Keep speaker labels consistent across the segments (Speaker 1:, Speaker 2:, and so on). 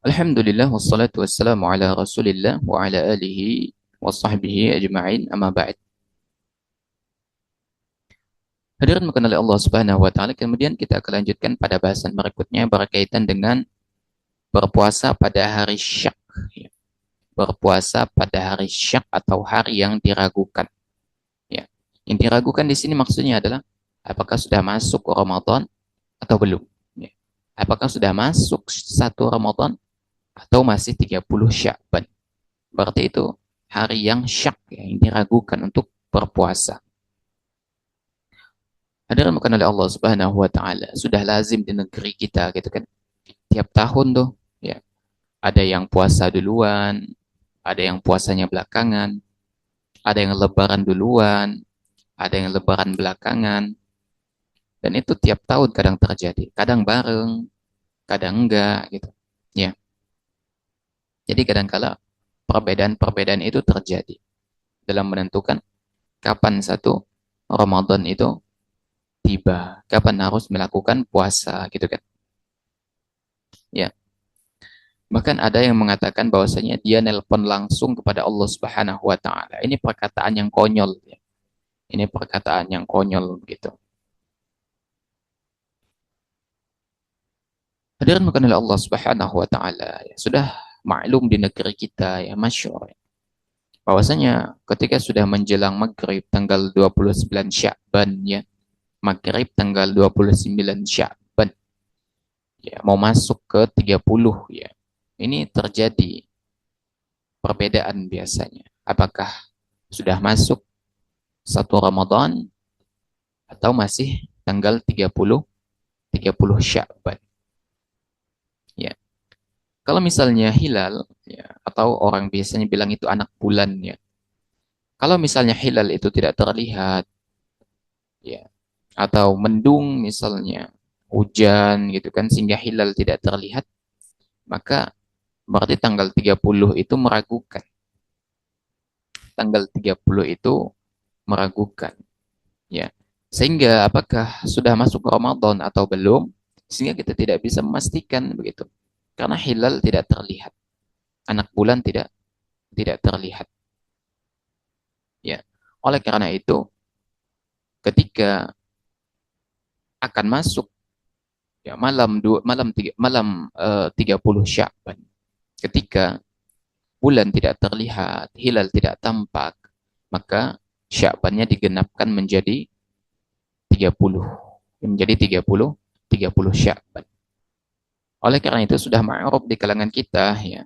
Speaker 1: Alhamdulillah wassalatu wassalamu ala Rasulillah wa ala alihi wa sahbihi ajma'in amma ba'd. Hadirin makan oleh Allah Subhanahu wa taala, kemudian kita akan lanjutkan pada bahasan berikutnya berkaitan dengan berpuasa pada hari syak. Ya. Berpuasa pada hari syak atau hari yang diragukan. Ya. Yang diragukan di sini maksudnya adalah apakah sudah masuk Ramadan atau belum. Ya. Apakah sudah masuk 1 Ramadan atau masih 30 Sya'ban. Berarti itu hari yang syak, ya, yang diragukan untuk berpuasa. Hadirin bukan oleh Allah Subhanahu wa taala. Sudah lazim di negeri kita gitu kan. Tiap tahun tuh ya, ada yang puasa duluan, ada yang puasanya belakangan, ada yang lebaran duluan, ada yang lebaran belakangan. Dan itu tiap tahun kadang terjadi. Kadang bareng, kadang enggak gitu. Ya. Jadi kadang-kala perbedaan-perbedaan itu terjadi dalam menentukan kapan satu Ramadan itu tiba, kapan harus melakukan puasa gitu kan. Ya. Bahkan ada yang mengatakan bahwasanya dia nelpon langsung kepada Allah Subhanahu wa taala. Ini perkataan yang konyol ya. Ini perkataan yang konyol gitu. Hadirin bukan oleh Allah Subhanahu wa taala. Ya, sudah maklum di negeri kita ya masyhur ya, bahwasanya ketika sudah menjelang maghrib tanggal 29 Sya'ban ya, maghrib tanggal 29 Sya'ban ya, mau masuk ke 30 ya. Ini terjadi perbedaan biasanya. Apakah sudah masuk 1 Ramadan atau masih tanggal 30 Sya'ban. Ya. Kalau misalnya hilal ya, atau orang biasanya bilang itu anak bulan ya. Kalau misalnya hilal itu tidak terlihat ya, atau mendung misalnya, hujan gitu kan sehingga hilal tidak terlihat, maka berarti tanggal 30 itu meragukan. Tanggal 30 itu meragukan ya. Sehingga apakah sudah masuk Ramadan atau belum? Sehingga kita tidak bisa memastikan begitu. Karena hilal tidak terlihat. Anak bulan tidak terlihat. Ya. Oleh karena itu, ketika akan masuk ya malam 30 Sya'ban, ketika bulan tidak terlihat, hilal tidak tampak, maka Sya'bannya digenapkan menjadi 30. Menjadi 30 Sya'ban. Oleh karena itu sudah ma'ruf di kalangan kita ya.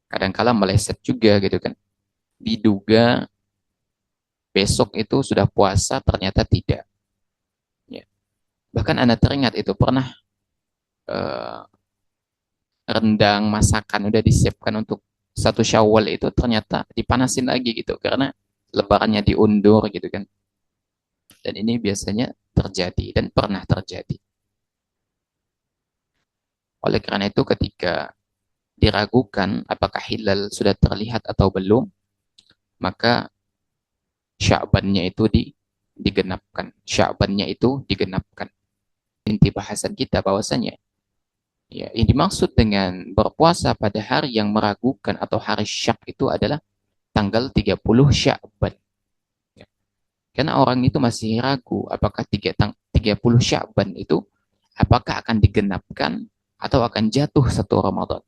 Speaker 1: Kadang-kala meleset juga gitu kan. Diduga besok itu sudah puasa, ternyata tidak. Ya. Bahkan Anda teringat itu pernah eh, rendang masakan udah disiapkan untuk 1 Syawal itu ternyata dipanasin lagi gitu karena lebarannya diundur gitu kan. Dan ini biasanya terjadi dan pernah terjadi. Oleh karena itu ketika diragukan apakah hilal sudah terlihat atau belum, maka Sya'bannya itu digenapkan. Sya'bannya itu digenapkan. Inti bahasan kita bahwasanya ya, yang dimaksud dengan berpuasa pada hari yang meragukan atau hari syak itu adalah tanggal 30 Sya'ban. Ya. Karena orang itu masih ragu apakah 30 Sya'ban itu apakah akan digenapkan atau akan jatuh 1 Ramadan.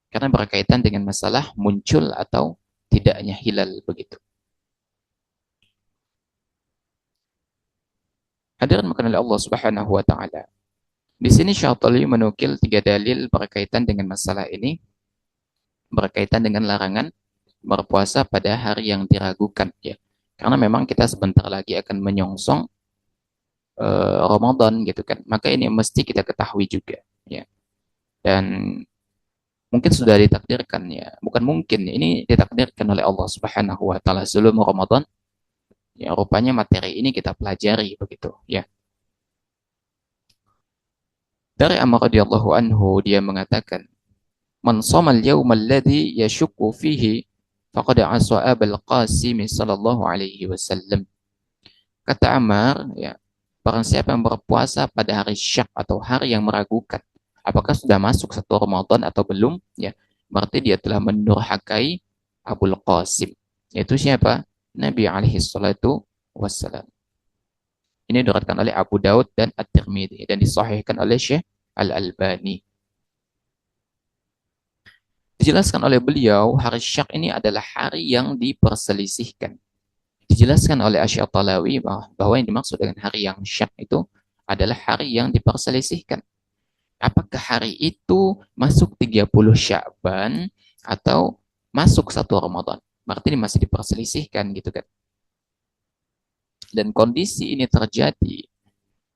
Speaker 1: Karena berkaitan dengan masalah muncul atau tidaknya hilal begitu. Hadirin makan oleh Allah Subhanahu wa taala. Di sini Syatili menukil 3 dalil berkaitan dengan masalah ini, berkaitan dengan larangan berpuasa pada hari yang diragukan ya. Karena memang kita sebentar lagi akan menyongsong Ramadan gitu kan. Maka ini mesti kita ketahui juga ya. Dan mungkin sudah ditakdirkan ya. Bukan mungkin, ini ditakdirkan oleh Allah Subhanahu wa taala sebelum Ramadan. Ya, rupanya materi ini kita pelajari begitu ya. Dari Amr radhiyallahu anhu dia mengatakan, "Man shoma al-yawma alladhi yashukku fihi faqad asa Abul Qasim sallallahu alaihi wasallam." Kata Ammar, ya, barang siapa yang berpuasa pada hari syak atau hari yang meragukan, apakah sudah masuk 1 Ramadan atau belum, ya, berarti dia telah mendurhakai Abul Qasim. Yaitu siapa? Nabi alaihi salatu wassalam. Ini diriwayatkan oleh Abu Daud dan At-Tirmidzi dan disahihkan oleh Syekh Al-Albani. Dijelaskan oleh beliau, hari Syak ini adalah hari yang diperselisihkan. Dijelaskan oleh Asy-Syaitalawi bahwa yang dimaksud dengan hari yang Syak itu adalah hari yang diperselisihkan. Apakah hari itu masuk 30 Sya'ban atau masuk 1 Ramadan? Berarti ini masih diperselisihkan gitu kan. Dan kondisi ini terjadi,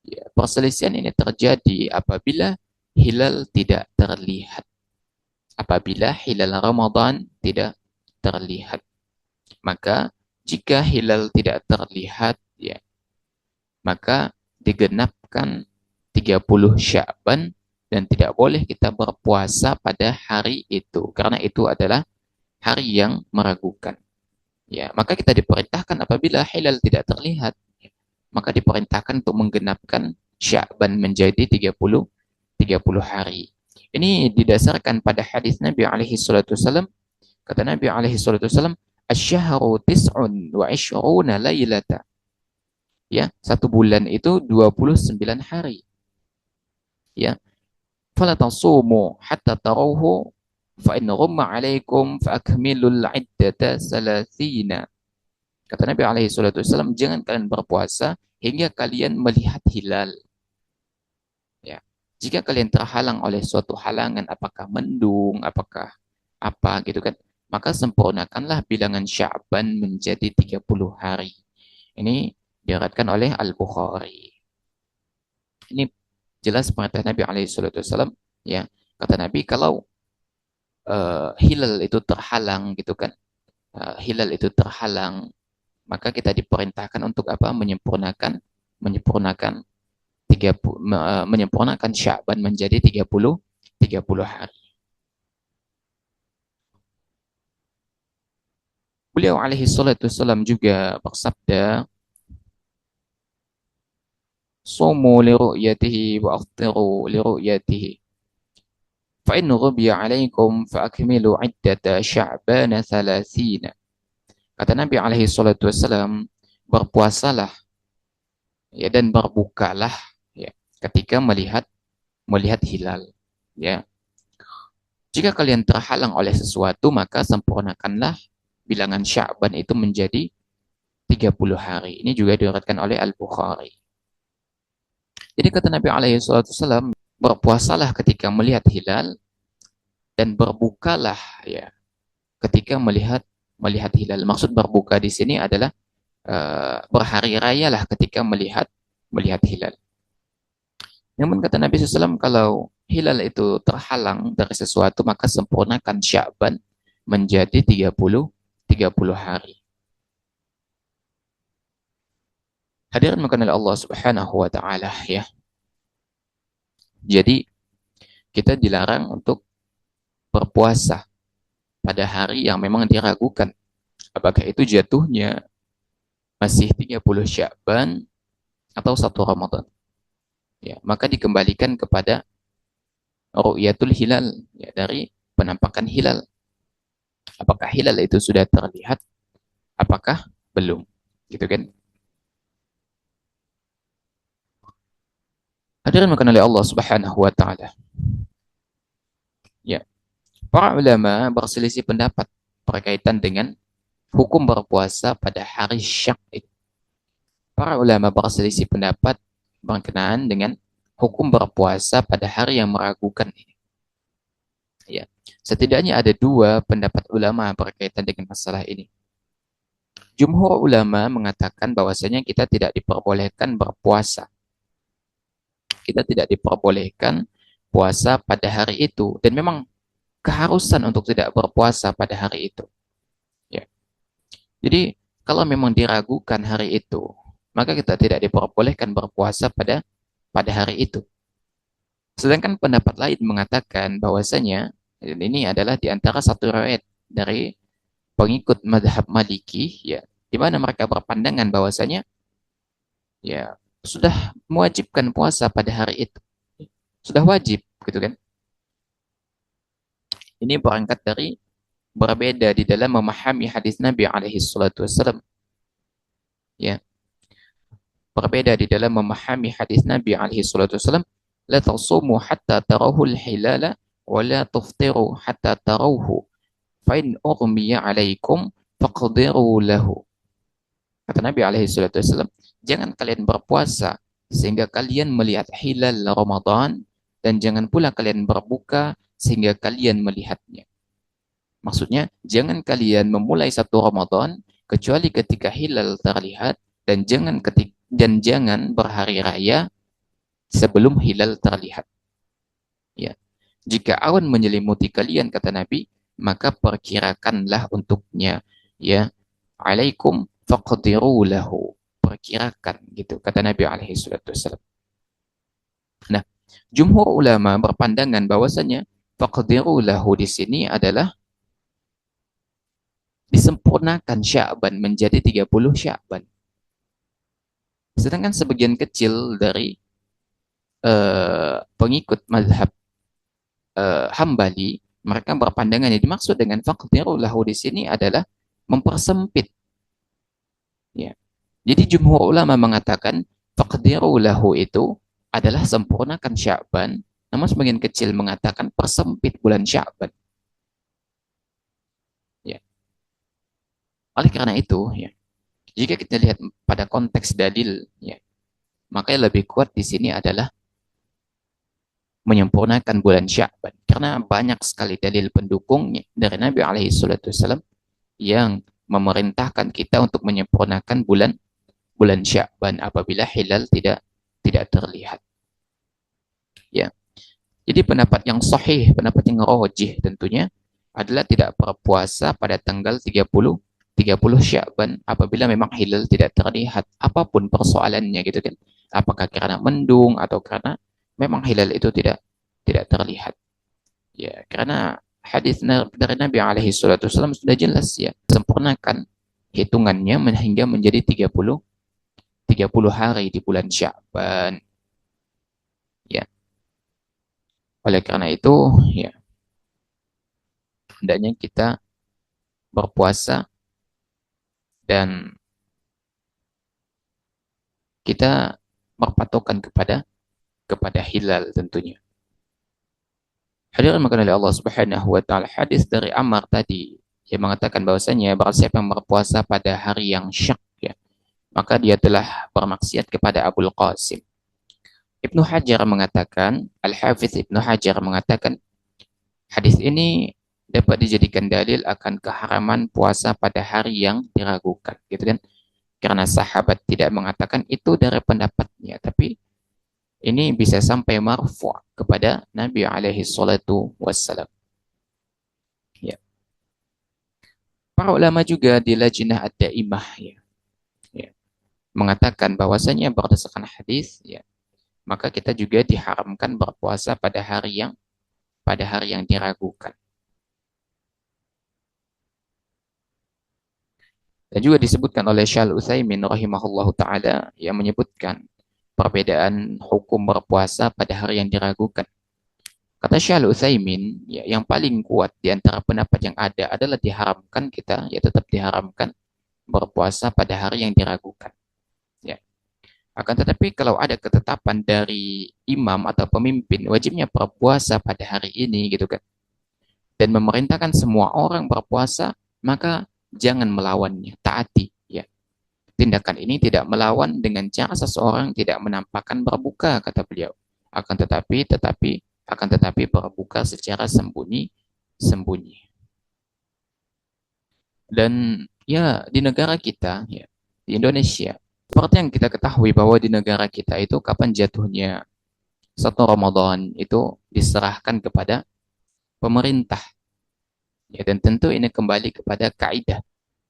Speaker 1: ya, perselisihan ini terjadi apabila hilal tidak terlihat. Apabila hilal Ramadan tidak terlihat. Maka jika hilal tidak terlihat, ya, maka digenapkan 30 Sya'ban dan tidak boleh kita berpuasa pada hari itu karena itu adalah hari yang meragukan. Ya, maka kita diperintahkan apabila hilal tidak terlihat, maka diperintahkan untuk menggenapkan Sya'ban menjadi 30 hari. Ini didasarkan pada hadis Nabi alaihi salatu wasallam. Kata Nabi alaihi salatu wasallam, "Asy-syahru tis'un wa 'ishruna lailata." Ya, 1 bulan itu 29 hari. Ya, fala tasumu hatta tarawhu fa in ghumma 'alaikum fa akmilul 'iddata salatsina. Kata Nabi alaihi salatu wasallam, jangan kalian berpuasa hingga kalian melihat hilal. Ya. Jika kalian terhalang oleh suatu halangan, apakah mendung, apakah apa gitu kan, maka sempurnakanlah bilangan Sya'ban menjadi 30 hari. Ini diriwayatkan oleh Al-Bukhari. Ini jelas perintah Nabi alaihi salatu wasallam, ya. Kata Nabi kalau hilal itu terhalang gitu kan, hilal itu terhalang, maka kita diperintahkan untuk apa? Menyempurnakan menyempurnakan Sya'ban menjadi 30 hari. Beliau alaihi salatu wasallam juga bersabda, "Sumu li ru'yatihi wa aftiru li ru'yatihi. Fa in ghubiya 'alaikum fa akmilu 'iddata Sya'ban 30." Kata Nabi alaihi salatu wasallam, berpuasalah, ya, dan berbukalah, ya, ketika melihat hilal, ya. Jika kalian terhalang oleh sesuatu, maka sempurnakanlah bilangan Sya'ban itu menjadi 30 hari. Ini juga diriwayatkan oleh Al-Bukhari. Jadi kata Nabi alaihi salatu wasallam, berpuasalah ketika melihat hilal dan berbukalah, ya, ketika melihat hilal. Maksud berbuka di sini adalah berhari rayalah ketika melihat hilal. Namun kata Nabi SAW, kalau hilal itu terhalang dari sesuatu, maka sempurnakan Sya'ban menjadi 30 hari. Hadirin makanan Allah Subhanahu wa taala, ya. Jadi kita dilarang untuk berpuasa pada hari yang memang diragukan apakah itu jatuhnya masih 30 Sya'ban atau 1 Ramadan. Ya, maka dikembalikan kepada ru'yatul hilal, ya, dari penampakan hilal. Apakah hilal itu sudah terlihat? Apakah belum? Gitu kan? Hadirin makanan oleh Allah Subhanahu wa taala. Ya. Para ulama berselisih pendapat berkaitan dengan hukum berpuasa pada hari Syak. Para ulama berselisih pendapat berkenaan dengan hukum berpuasa pada hari yang meragukan ini. Ya. Setidaknya ada 2 pendapat ulama berkaitan dengan masalah ini. Jumhur ulama mengatakan bahwasanya kita tidak diperbolehkan berpuasa. Kita tidak diperbolehkan puasa pada hari itu dan memang keharusan untuk tidak berpuasa pada hari itu. Ya. Jadi kalau memang diragukan hari itu, maka kita tidak diperbolehkan berpuasa pada hari itu. Sedangkan pendapat lain mengatakan bahwasanya ini adalah di antara satu riwayat dari pengikut mazhab Maliki, ya, di mana mereka berpandangan bahwasanya, ya, sudah mewajibkan puasa pada hari itu. Sudah wajib, gitu kan? Ini berangkat dari berbeda di dalam memahami hadis Nabi alaihi salatu wassalam. Ya, berbeda di dalam memahami hadis Nabi alaihi salatu wassalam. La tasumu hatta tarahul hilala wa la tuftiru hatta tarawhu. Fa in ughmiya alaikum faqdiru lahu. Kata Nabi alaihi salatu wassalam, jangan kalian berpuasa sehingga kalian melihat hilal Ramadan, dan jangan pula kalian berbuka sehingga kalian melihatnya. Maksudnya, jangan kalian memulai satu Ramadan kecuali ketika hilal terlihat, dan jangan berhari raya sebelum hilal terlihat. Ya. Jika awan menyelimuti kalian, kata Nabi, maka perkirakanlah untuknya. Ya, alaikum faqdiru lahu. Perkirakan, gitu kata Nabi alaihi salatu wasallam. Nah, jumhur ulama berpandangan bahwasanya faqdiru lahu di sini adalah disempurnakan Sya'ban menjadi 30 Sya'ban. Sedangkan sebagian kecil dari pengikut mazhab Hambali, mereka berpandangan yang dimaksud dengan faqdiru lahu di sini adalah mempersempit. Ya. Jadi jumhur ulama mengatakan faqdiru lahu itu adalah sempurnakan Sya'ban, namun sebagian kecil mengatakan persempit bulan Sya'ban. Ya. Oleh karena itu, ya, jika kita lihat pada konteks dalil, ya, maka yang lebih kuat di sini adalah menyempurnakan bulan Sya'ban, karena banyak sekali dalil pendukungnya dari Nabi alaihi salatu wasallam yang memerintahkan kita untuk menyempurnakan bulan Sya'ban apabila hilal tidak terlihat. Ya. Jadi pendapat yang sahih, pendapat yang rajih tentunya adalah tidak berpuasa pada tanggal 30 Sya'ban apabila memang hilal tidak terlihat, apapun persoalannya gitu kan. Apakah karena mendung atau karena memang hilal itu tidak terlihat. Ya, karena hadis dari Nabi alaihi salatu wasallam sudah jelas, ya, sempurnakan hitungannya hingga menjadi 30 hari di bulan Sya'ban. Ya. Oleh karena itu, ya, hendaknya kita berpuasa dan kita berpatokan kepada hilal tentunya. Hadirin maka oleh Allah Subhanahu wa taala, hadis dari Ammar tadi yang mengatakan bahwasanya barang siapa yang berpuasa pada hari yang syak, ya, maka dia telah bermaksiat kepada Abul Qasim. Ibnu Hajar mengatakan, Al-Hafiz Ibnu Hajar mengatakan, hadis ini dapat dijadikan dalil akan keharaman puasa pada hari yang diragukan, gitu kan? Karena sahabat tidak mengatakan itu dari pendapatnya, tapi ini bisa sampai marfu' kepada Nabi alaihi salatu wassalam. Ya. Para ulama juga di Lajnah Ad-Daimah, ya, ya, mengatakan bahwasanya berdasarkan hadis, ya, maka kita juga diharamkan berpuasa pada hari yang diragukan. Dan juga disebutkan oleh Syekh Utsaimin rahimahullahu taala yang menyebutkan perbedaan hukum berpuasa pada hari yang diragukan. Kata Syekh Utsaimin, ya, yang paling kuat di antara pendapat yang ada adalah diharamkan kita, ya, tetap diharamkan berpuasa pada hari yang diragukan. Ya. Akan tetapi kalau ada ketetapan dari imam atau pemimpin wajibnya berpuasa pada hari ini, gitu kan, dan memerintahkan semua orang berpuasa, maka jangan melawannya, taati, ya. Tindakan ini tidak melawan dengan cara seseorang tidak menampakkan berbuka, kata beliau. Akan tetapi berbuka secara sembunyi. Dan ya, di negara kita, ya, di Indonesia, seperti yang kita ketahui bahwa di negara kita itu kapan jatuhnya satu Ramadan itu diserahkan kepada pemerintah. Ya, dan tentu ini kembali kepada kaidah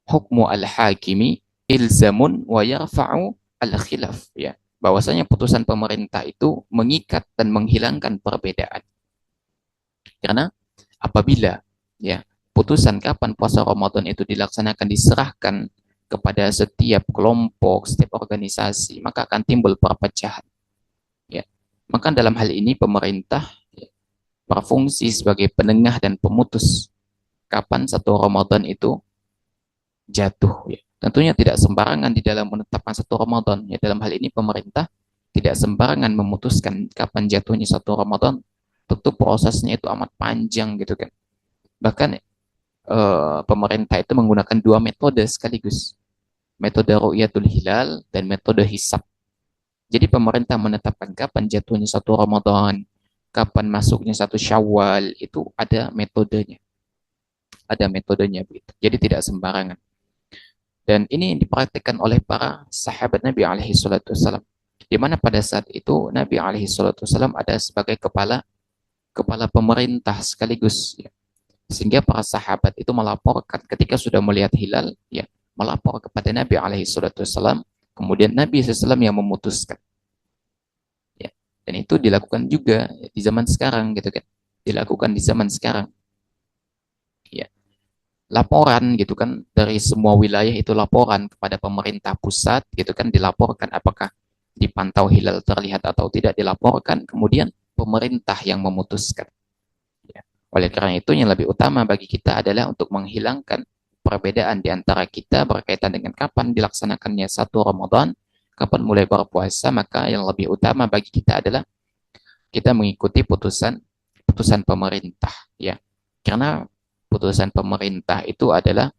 Speaker 1: hukmu al-hakimi ilzamun wa yarfa'u al-khilaf, ya. Bahwasanya putusan pemerintah itu mengikat dan menghilangkan perbedaan. Karena apabila, ya, putusan kapan puasa Ramadan itu dilaksanakan diserahkan kepada setiap kelompok, setiap organisasi, maka akan timbul perpecahan. Ya. Maka dalam hal ini pemerintah, ya, berfungsi sebagai penengah dan pemutus kapan satu Ramadan itu jatuh. Ya. Tentunya tidak sembarangan di dalam menetapkan satu Ramadan. Ya, dalam hal ini pemerintah tidak sembarangan memutuskan kapan jatuhnya satu Ramadan. Tentu prosesnya itu amat panjang gitu kan. Bahkan pemerintah itu menggunakan dua metode sekaligus. Metode ru'yatul hilal dan metode hisab. Jadi pemerintah menetapkan kapan jatuhnya satu Ramadan, kapan masuknya satu Syawal, itu ada metodenya. Ada metodenya begitu. Jadi tidak sembarangan. Dan ini dipraktikkan oleh para sahabat Nabi alaihi salatu wasallam. Di mana pada saat itu Nabi alaihi salatu wasallam ada sebagai kepala pemerintah sekaligus ya. Sehingga para sahabat itu melaporkan ketika sudah melihat hilal ya, melapor kepada Nabi alaihi salatu wasallam, kemudian Nabi SAW yang memutuskan ya. Dan itu dilakukan juga di zaman sekarang gitu kan. Dilakukan di zaman sekarang. Ya. Laporan gitu kan dari semua wilayah itu laporan kepada pemerintah pusat gitu kan dilaporkan apakah dipantau hilal terlihat atau tidak dilaporkan kemudian pemerintah yang memutuskan ya. Oleh karena itu yang lebih utama bagi kita adalah untuk menghilangkan perbedaan di antara kita berkaitan dengan kapan dilaksanakannya satu Ramadan, kapan mulai berpuasa, maka yang lebih utama bagi kita adalah kita mengikuti putusan putusan pemerintah ya. Karena putusan pemerintah itu adalah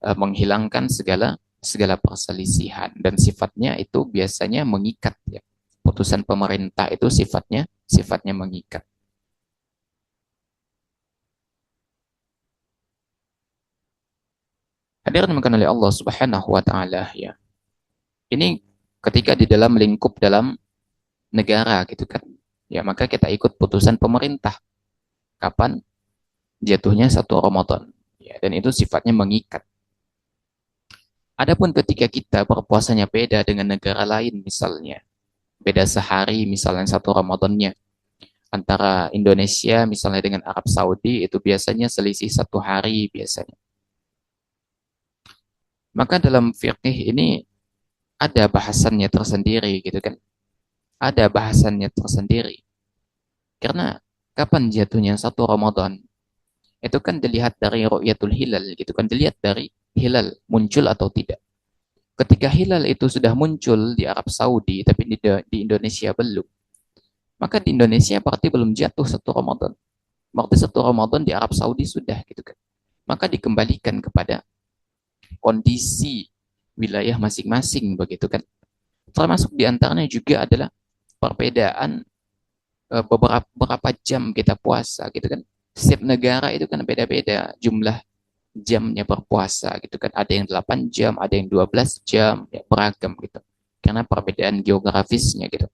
Speaker 1: menghilangkan segala segala perselisihan dan sifatnya itu biasanya mengikat ya. Putusan pemerintah itu sifatnya mengikat. Hadirin dimulakan oleh Allah Subhanahu wa taala ya. Ini ketika di dalam lingkup dalam negara gitu kan. Ya, maka kita ikut putusan pemerintah kapan jatuhnya satu Ramadan. Ya, dan itu sifatnya mengikat. Adapun ketika kita berpuasanya beda dengan negara lain misalnya, beda sehari misalnya satu Ramadannya, antara Indonesia misalnya dengan Arab Saudi itu biasanya selisih satu hari biasanya. Maka dalam fikih ini ada bahasannya tersendiri gitu kan. Ada bahasannya tersendiri. Karena kapan jatuhnya satu Ramadan? Itu kan dilihat dari ru'yatul hilal gitu kan. Dilihat dari hilal muncul atau tidak. Ketika hilal itu sudah muncul di Arab Saudi tapi di Indonesia belum. Maka di Indonesia berarti belum jatuh satu Ramadan. Berarti satu Ramadan di Arab Saudi sudah gitu kan. Maka dikembalikan kepada kondisi wilayah masing-masing begitu kan. Termasuk diantaranya juga adalah perbedaan beberapa jam kita puasa gitu kan. Setiap negara itu kan beda-beda jumlah jamnya berpuasa gitu kan. Ada yang 8 jam, ada yang 12 jam, ya, beragam gitu. Karena perbedaan geografisnya gitu.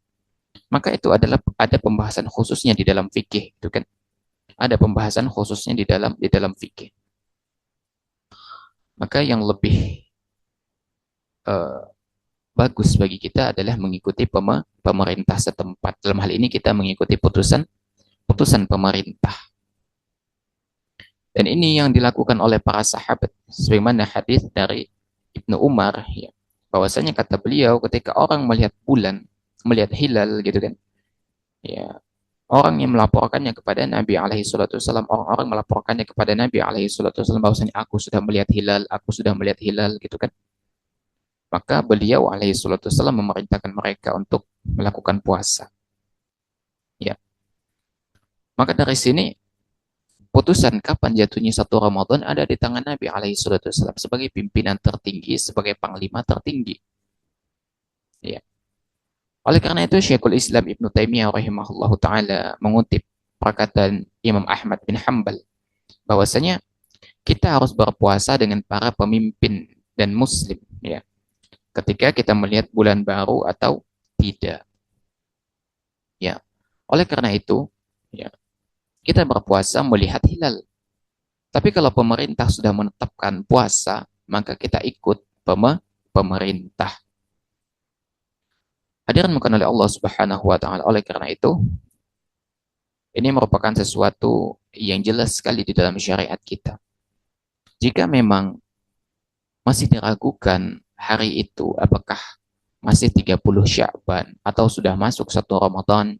Speaker 1: Maka itu adalah ada pembahasan khususnya di dalam fikih gitu kan. Ada pembahasan khususnya di dalam fikih. Maka yang lebih uh, bagus bagi kita adalah mengikuti pemerintah setempat. Dalam hal ini kita mengikuti putusan putusan pemerintah. Dan ini yang dilakukan oleh para sahabat. Sebagaimana hadis dari Ibnu Umar, ya, bahwasanya kata beliau ketika orang melihat bulan, melihat hilal gitu kan, ya, orang yang melaporkannya kepada Nabi alaihi salatu wasallam, orang-orang melaporkannya kepada Nabi alaihi salatu wasallam bahwasanya aku sudah melihat hilal, aku sudah melihat hilal gitu kan. Maka beliau alaihi salatu wasallam memerintahkan mereka untuk melakukan puasa. Ya. Maka dari sini putusan kapan jatuhnya satu Ramadan ada di tangan Nabi alaihi salatu wasallam sebagai pimpinan tertinggi, sebagai panglima tertinggi. Ya. Oleh karena itu Syekhul Islam Ibnu Taimiyah rahimahullahu taala mengutip perkataan Imam Ahmad bin Hambal bahwasanya kita harus berpuasa dengan para pemimpin dan muslim ya. Ketika kita melihat bulan baru atau tidak. Ya. Oleh karena itu, ya, kita berpuasa melihat hilal. Tapi kalau pemerintah sudah menetapkan puasa, maka kita ikut pemerintah. Hadirin bukan oleh Allah Subhanahu wa taala. Oleh karena itu, ini merupakan sesuatu yang jelas sekali di dalam syariat kita. Jika memang masih diragukan hari itu apakah masih 30 Sya'ban atau sudah masuk satu Ramadan,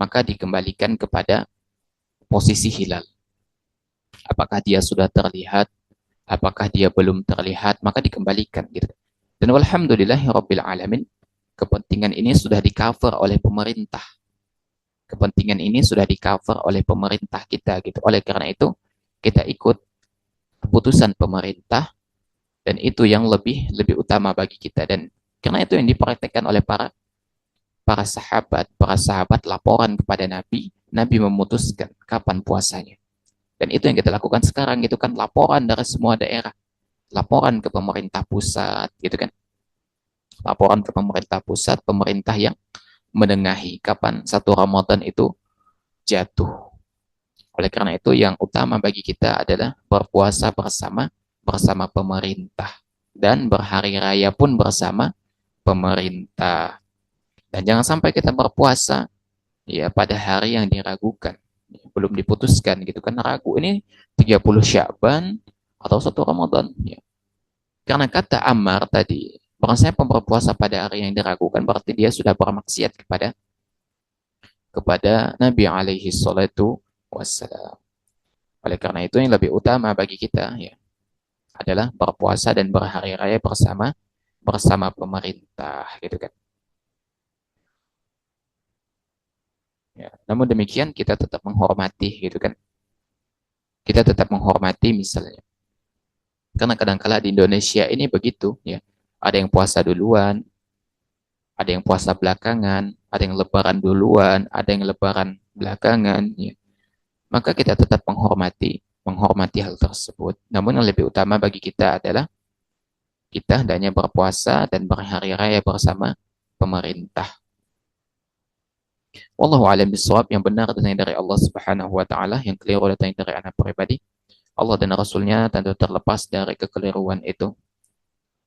Speaker 1: maka dikembalikan kepada posisi hilal. Apakah dia sudah terlihat, apakah dia belum terlihat, maka dikembalikan gitu. Dan walhamdulillahirabbil alamin, kepentingan ini sudah di-cover oleh pemerintah. Kepentingan ini sudah di-cover oleh pemerintah kita gitu. Oleh karena itu, kita ikut keputusan pemerintah dan itu yang lebih lebih utama bagi kita, dan karena itu yang dipraktekkan oleh para para sahabat laporan kepada Nabi, Nabi memutuskan kapan puasanya. Dan itu yang kita lakukan sekarang gitu kan, laporan dari semua daerah, laporan ke pemerintah pusat gitu kan. Laporan ke pemerintah pusat, pemerintah yang menengahi kapan satu Ramadan itu jatuh. Oleh karena itu yang utama bagi kita adalah berpuasa bersama bersama pemerintah dan berhari raya pun bersama pemerintah. Dan jangan sampai kita berpuasa ya pada hari yang diragukan, belum diputuskan gitu kan, ragu ini 30 Sya'ban atau satu Ramadan ya. Karena kata Ammar tadi, barang siapa berpuasa pada hari yang diragukan berarti dia sudah bermaksiat kepada Nabi alaihi salatu wassalam. Oleh karena itu yang lebih utama bagi kita ya adalah berpuasa dan berhari raya bersama bersama pemerintah gitu kan. Ya, namun demikian kita tetap menghormati gitu kan. Kita tetap menghormati misalnya. Karena kadang-kala di Indonesia ini begitu ya. Ada yang puasa duluan, ada yang puasa belakangan, ada yang lebaran duluan, ada yang lebaran belakangan ya. Maka kita tetap menghormati hal tersebut. Namun yang lebih utama bagi kita adalah kita hendaknya berpuasa dan berhari raya bersama pemerintah. Wallahu a'lam bishawab, yang benar datang dari Allah Subhanahu wa taala, yang keliru datang dari anak pribadi. Allah dan Rasulnya tentu terlepas dari kekeliruan itu.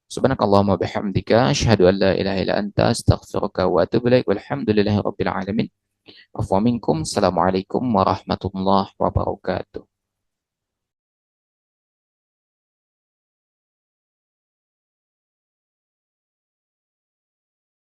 Speaker 1: Subhanakallahumma bihamdika asyhadu an la ilaha illa anta astaghfiruka wa atubu ilaik. Walhamdulillahirabbil alamin. Afwa minkum. Assalamualaikum warahmatullahi wabarakatuh.